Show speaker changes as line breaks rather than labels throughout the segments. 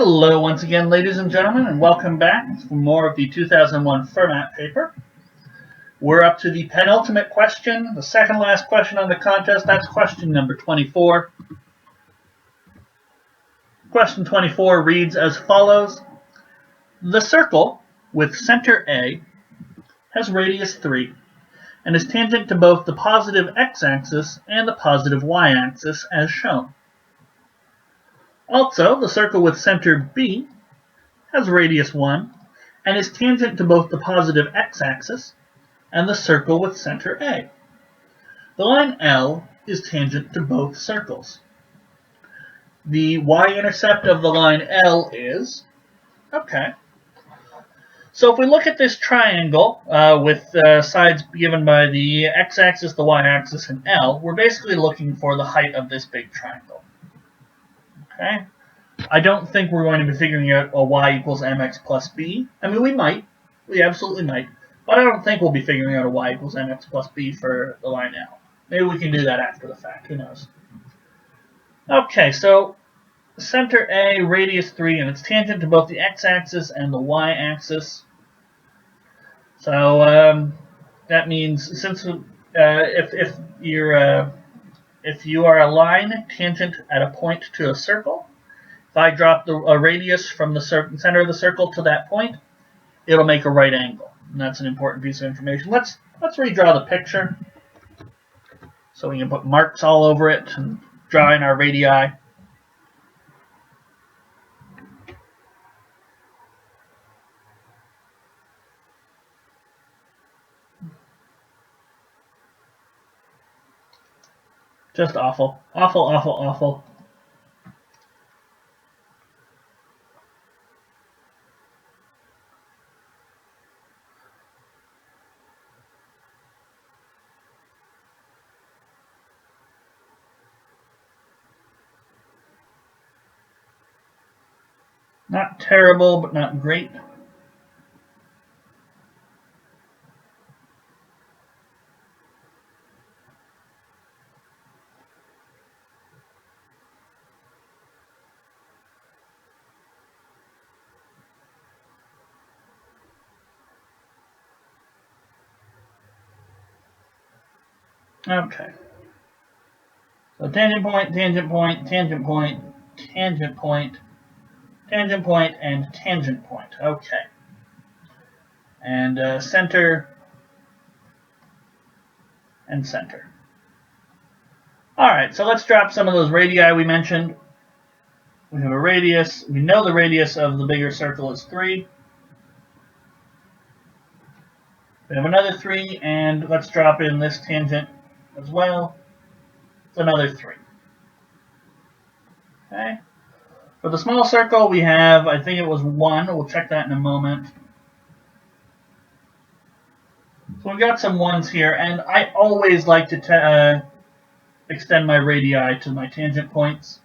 Hello once again, ladies and gentlemen, and welcome back for more of the 2001 Fermat paper. We're up to the penultimate question, the second last question on the contest. That's question number 24. Question 24 reads as follows. The circle with center A has radius 3 and is tangent to both the positive x-axis and the positive y-axis as shown. Also, the circle with center B has radius 1 and is tangent to both the positive x-axis and the circle with center A. The line L is tangent to both circles. The y-intercept of the line L is, So if we look at this triangle with sides given by the x-axis, the y-axis, and L, we're basically looking for the height of this big triangle. Okay? I don't think we're going to be figuring out a y equals mx plus b. I mean, we might. We absolutely might. But I don't think we'll be figuring out a y equals mx plus b for the line L. Maybe we can do that after the fact. Who knows? Okay, so center A, radius 3, and it's tangent to both the x-axis and the y-axis. So that means since if you are a line tangent at a point to a circle, if I drop a radius from the center of the circle to that point, it'll make a right angle. And that's an important piece of information. Let's redraw the picture so we can put marks all over it and draw in our radii. Just awful. Awful, awful, awful. Not terrible, but not great. Okay. So tangent point, tangent point, tangent point, tangent point, tangent point, and tangent point. Okay. And center and center. Alright, so let's drop some of those radii we mentioned. We have a radius. We know the radius of the bigger circle is 3. We have another 3, and let's drop in this tangent as well. It's another 3. Okay. For the small circle, we have, I think it was 1. We'll check that in a moment. So we've got some 1s here, and I always like to extend my radii to my tangent points.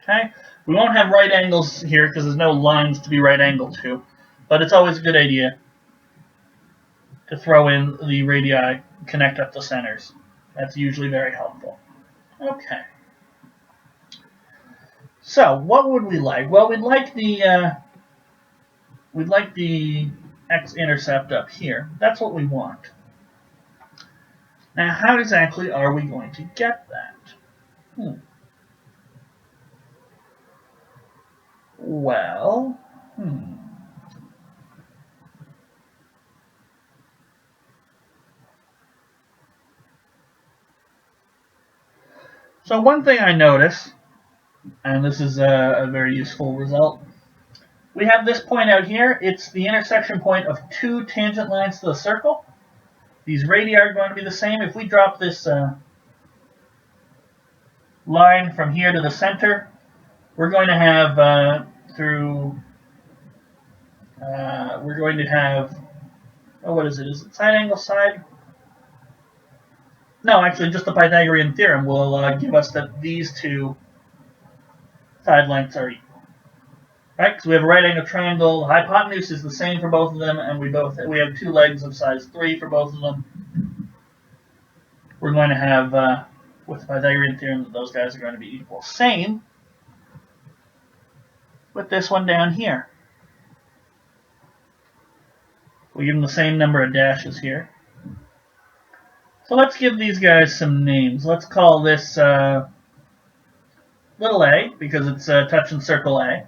Okay. We won't have right angles here because there's no lines to be right angled to, but it's always a good idea to throw in the radii, connect up the centers. That's usually very helpful. Okay. So, what would we like? Well, we'd like the x-intercept up here. That's what we want. Now, how exactly are we going to get that? Well, So one thing I notice, and this is a very useful result, we have this point out here. It's the intersection point of 2 tangent lines to the circle. These radii are going to be the same. If we drop this line from here to the center, we're going to have what is it? Is it side angle side? No, actually, just the Pythagorean theorem will give us that these 2 side lengths are equal. Right? Because we have a right angle triangle. The hypotenuse is the same for both of them, and we have 2 legs of size 3 for both of them. We're going to have, with the Pythagorean theorem, that those guys are going to be equal. Same with this one down here. We give them the same number of dashes here. So let's give these guys some names. Let's call this little a, because it's touch and circle A.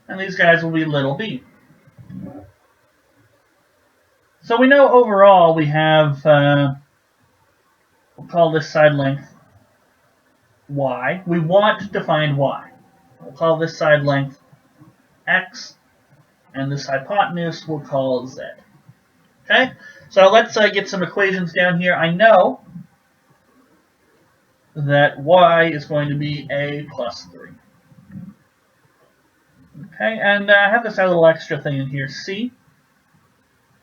And these guys will be little b. So we know overall we have, we'll call this side length y. We want to find y. We'll call this side length x, and this hypotenuse we'll call z. Okay? So let's get some equations down here. I know that y is going to be a plus 3. Okay, and I have this little extra thing in here, c,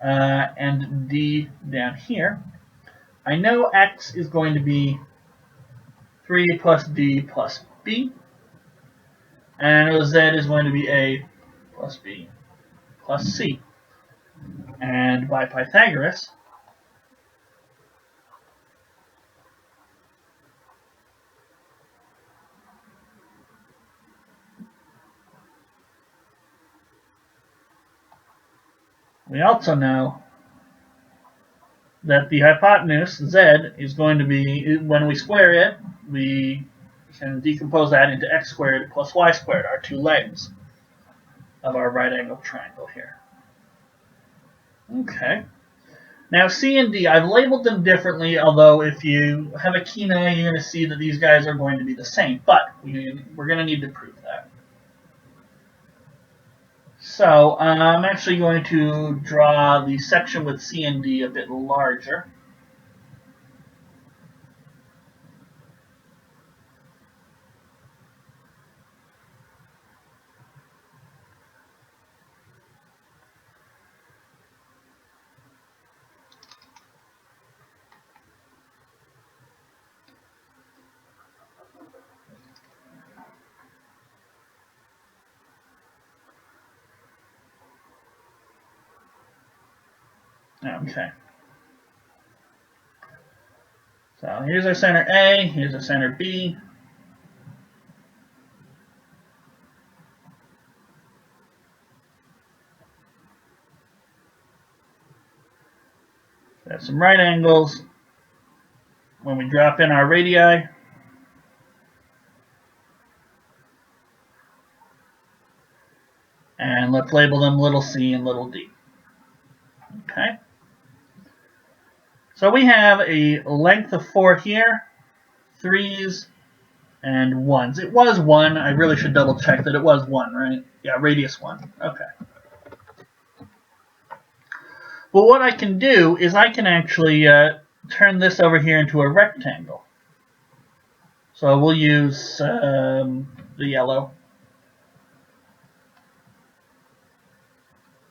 and d down here. I know x is going to be 3 plus d plus b, and I know z is going to be a plus b plus c. And by Pythagoras, we also know that the hypotenuse, z, is going to be, when we square it, we can decompose that into x squared plus y squared, our two legs of our right-angled triangle here. Okay. Now C and D, I've labeled them differently, although if you have a keen eye, you're going to see that these guys are going to be the same, but we're going to need to prove that. So I'm actually going to draw the section with C and D a bit larger. Okay. So here's our center A, here's our center B. We have some right angles. When we drop in our radii, and let's label them little c and little d. Okay. So we have a length of 4 here, 3s, and 1s. It was 1. I really should double check that it was 1, right? Yeah, radius 1. Okay. Well, what I can do is I can actually turn this over here into a rectangle. So we'll use the yellow.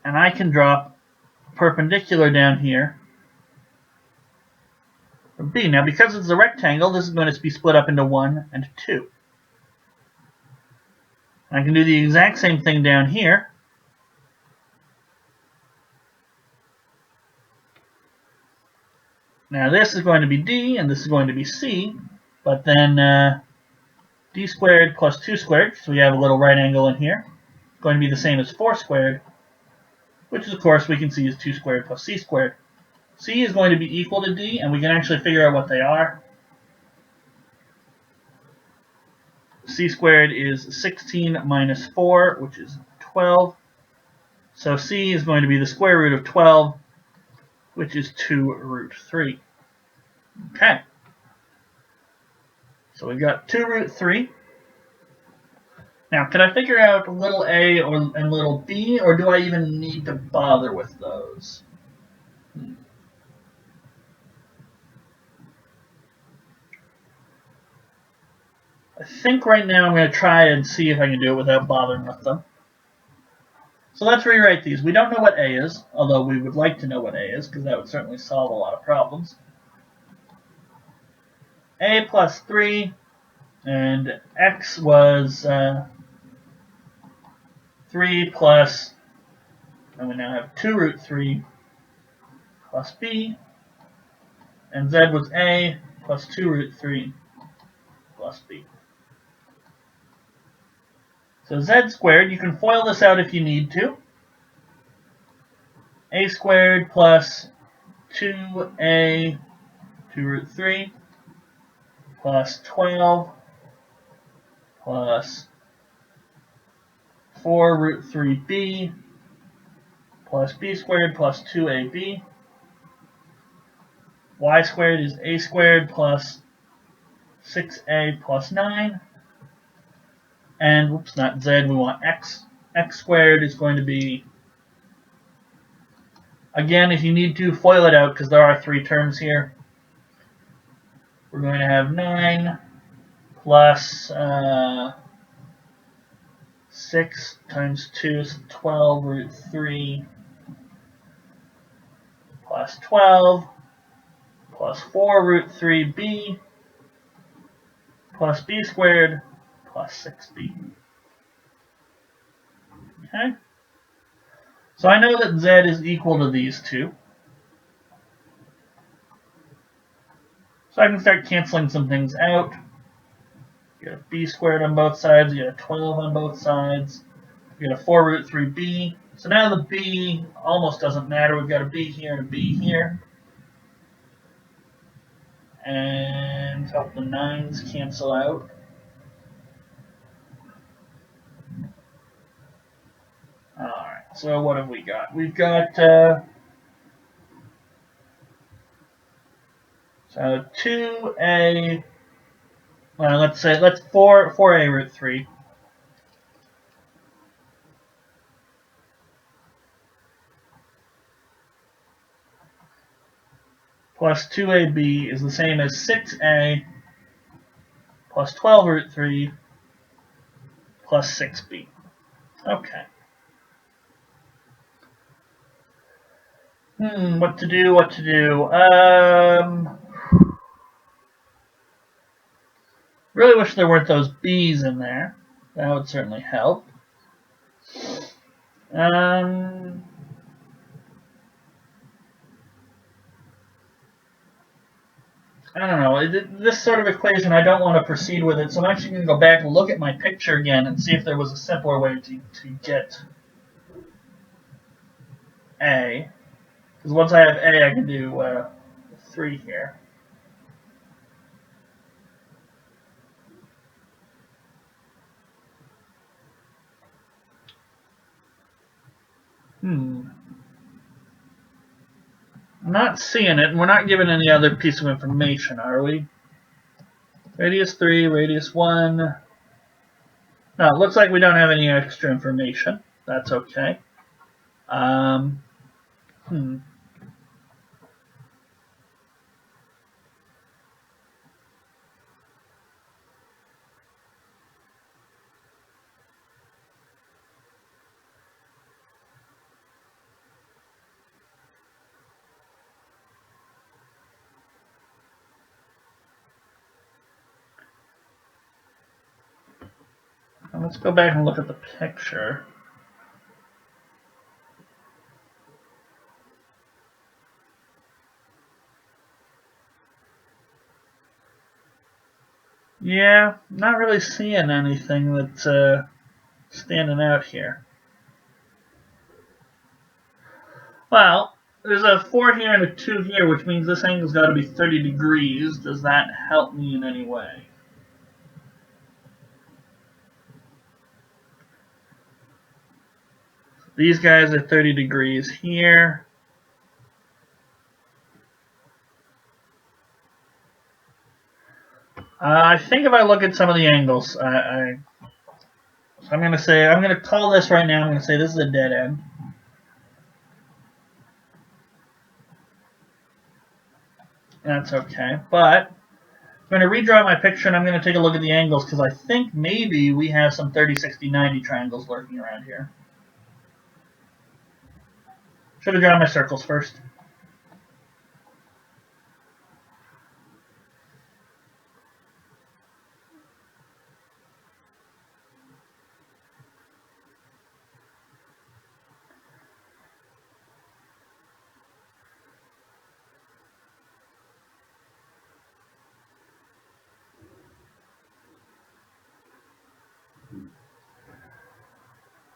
And I can drop perpendicular down here from B. Now, because it's a rectangle, this is going to be split up into 1 and 2. And I can do the exact same thing down here. Now, this is going to be D, and this is going to be C, but then D squared plus 2 squared, so we have a little right angle in here, going to be the same as 4 squared, which is, of course, we can see is 2 squared plus C squared. C is going to be equal to D, and we can actually figure out what they are. C squared is 16 minus 4, which is 12. So C is going to be the square root of 12, which is 2 root 3. Okay. So we've got 2 root 3. Now, can I figure out little a and little b, or do I even need to bother with those? I think right now I'm going to try and see if I can do it without bothering with them. So let's rewrite these. We don't know what a is, although we would like to know what a is, because that would certainly solve a lot of problems. A plus 3, and x was 3 plus, and we now have 2 root 3 plus b, and z was a plus 2 root 3 plus b. So z squared, you can FOIL this out if you need to. A squared plus 2a 2 root 3 plus 12 plus 4 root 3b plus b squared plus 2ab. Y squared is a squared plus 6a plus 9. And, whoops, not z, we want x. X squared is going to be, again, if you need to, FOIL it out because there are 3 terms here. We're going to have 9 plus 6 times 2 is 12 root 3 plus 12 plus 4 root 3b plus b squared plus 6b. Okay? So I know that z is equal to these two. So I can start canceling some things out. You get a b squared on both sides, you get a 12 on both sides, you get a 4 root 3b. So now the b almost doesn't matter. We've got a b here and a b here. And help the 9s cancel out. Alright, so what have we got? We've got so 2a, well, let's 4a root 3 plus 2ab is the same as 6a plus 12 root 3 plus 6b. Okay. What to do, what to do? Really wish there weren't those b's in there. That would certainly help. I don't know. This sort of equation, I don't want to proceed with it, so I'm actually going to go back and look at my picture again and see if there was a simpler way to get a. Because once I have a, I can do 3 here. I'm not seeing it, and we're not given any other piece of information, are we? Radius 3, radius 1. No, it looks like we don't have any extra information. That's okay. Let's go back and look at the picture. Yeah, not really seeing anything that's standing out here. Well, there's a 4 here and a 2 here, which means this angle's got to be 30 degrees. Does that help me in any way? These guys are 30 degrees here. I think if I look at some of the angles, I'm going to call this right now, I'm going to say this is a dead end. That's okay, but I'm going to redraw my picture and I'm going to take a look at the angles because I think maybe we have some 30, 60, 90 triangles lurking around here. Should have drawn my circles first.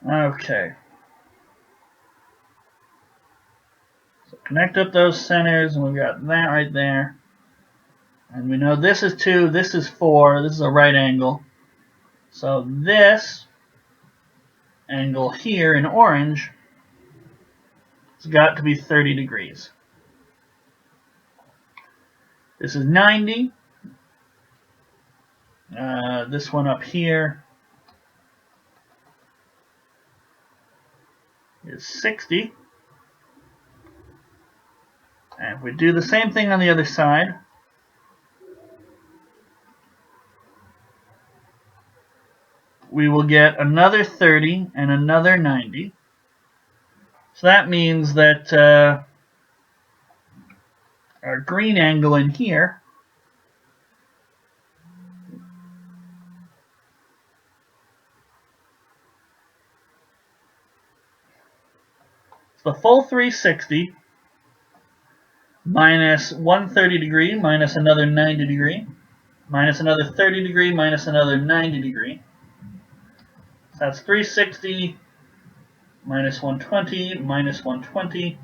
Okay. So connect up those centers, and we've got that right there. And we know this is 2, this is 4, this is a right angle. So this angle here in orange has got to be 30 degrees. This is 90. This one up here is 60. And if we do the same thing on the other side, we will get another 30 and another 90. So that means that our green angle in here is the full 360 minus 130 degree minus another 90 degree minus another 30 degree minus another 90 degree. So that's 360 minus 120 minus 120.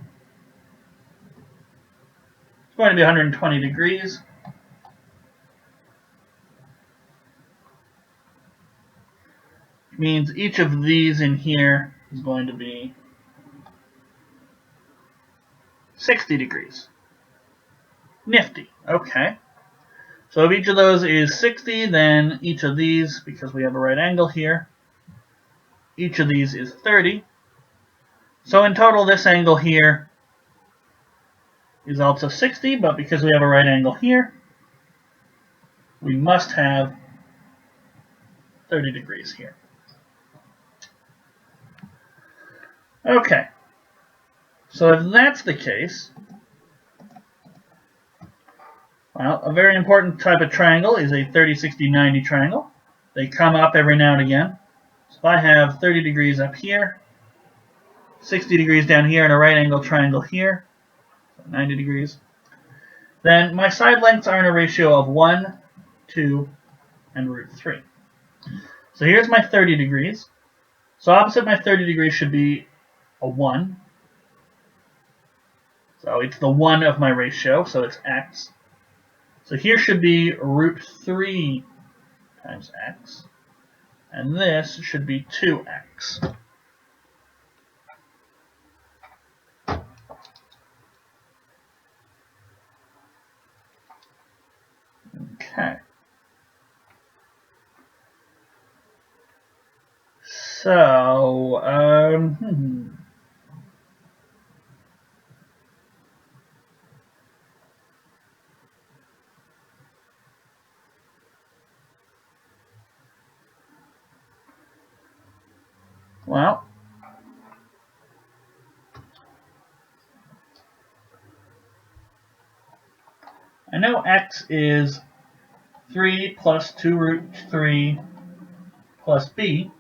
It's going to be 120 degrees. Which means each of these in here is going to be 60 degrees. Nifty. Okay. So if each of those is 60, then each of these, because we have a right angle here, each of these is 30. So in total, this angle here is also 60, but because we have a right angle here, we must have 30 degrees here. Okay. So if that's the case, well, a very important type of triangle is a 30, 60, 90 triangle. They come up every now and again. So if I have 30 degrees up here, 60 degrees down here, and a right angle triangle here, so 90 degrees, then my side lengths are in a ratio of 1, 2, and root 3. So here's my 30 degrees. So opposite my 30 degrees should be a 1. So it's the 1 of my ratio, so it's x. So here should be root 3 times x. And this should be 2x. Okay. So, well, I know x is 3 plus 2 root 3 plus b.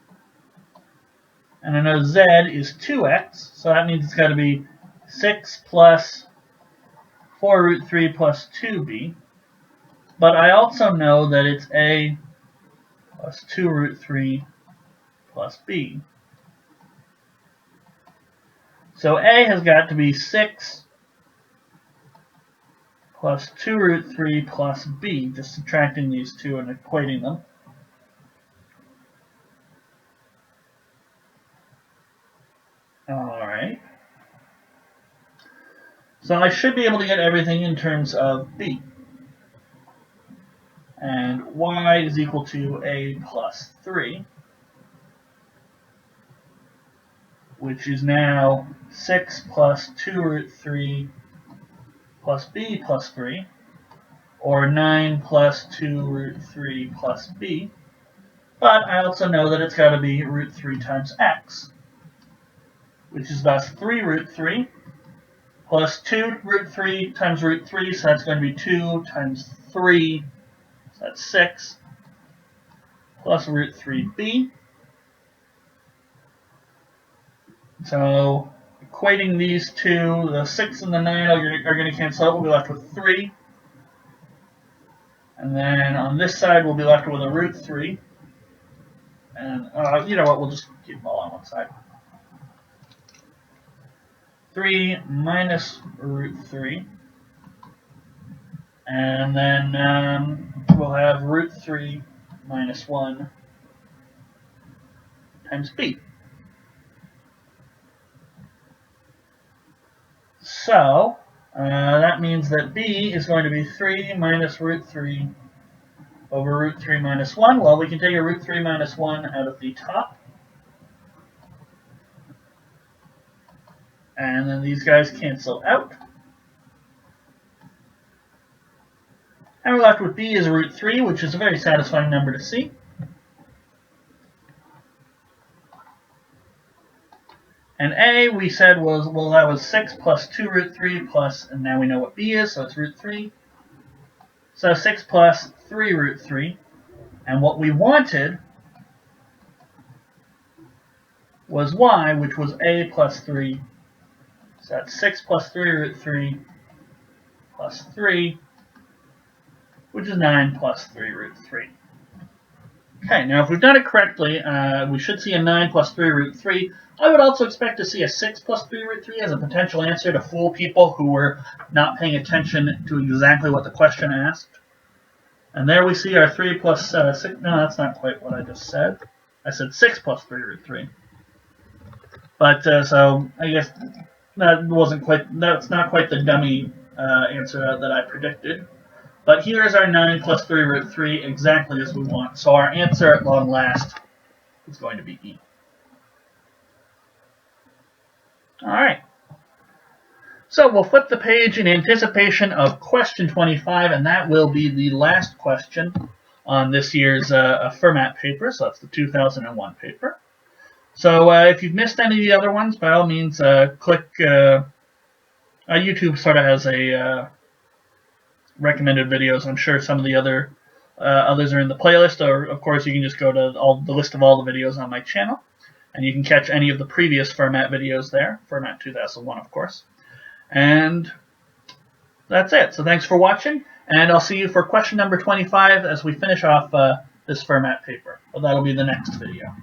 And I know z is 2x, so that means it's got to be 6 plus 4 root 3 plus 2b. But I also know that it's a plus 2 root 3 plus b. So a has got to be 6 plus 2 root 3 plus b, just subtracting these two and equating them. Alright. So I should be able to get everything in terms of b. And y is equal to a plus 3, which is now 6 plus 2 root 3 plus b plus 3, or 9 plus 2 root 3 plus b. But I also know that it's got to be root 3 times x, which is thus 3 root 3 plus 2 root 3 times root 3, so that's going to be 2 times 3, so that's 6, plus root 3b. So equating these two, the 6 and the 9 are going to cancel out. We'll be left with 3. And then on this side, we'll be left with a root 3. And you know what, we'll just keep them all on one side. 3 minus root 3. And then we'll have root 3 minus 1 times b. So that means that b is going to be 3 minus root 3 over root 3 minus 1. Well, we can take a root 3 minus 1 out of the top. And then these guys cancel out. And we're left with b is root 3, which is a very satisfying number to see. And a, we said was, well, that was 6 plus 2 root 3 plus, and now we know what b is, so it's root 3. So 6 plus 3 root 3. And what we wanted was y, which was a plus 3. So that's 6 plus 3 root 3 plus 3, which is 9 plus 3 root 3. Okay, now if we've done it correctly, we should see a 9 plus 3 root 3. I would also expect to see a 6 plus 3 root 3 as a potential answer to fool people who were not paying attention to exactly what the question asked. And there we see our 3 plus 6. No, that's not quite what I just said. I said 6 plus 3 root 3. But so I guess that's not quite the dummy answer that I predicted. But here's our 9 plus 3 root 3 exactly as we want. So our answer at long last is going to be E. Alright. So we'll flip the page in anticipation of question 25, and that will be the last question on this year's Fermat paper. So that's the 2001 paper. So if you've missed any of the other ones, by all means, click. YouTube sort of has a recommended videos. I'm sure some of the others are in the playlist, or of course you can just go to the list of all the videos on my channel, and you can catch any of the previous Fermat videos there, Fermat 2001 of course. And that's it. So thanks for watching, and I'll see you for question number 25 as we finish off this Fermat paper. Well, that'll be the next video.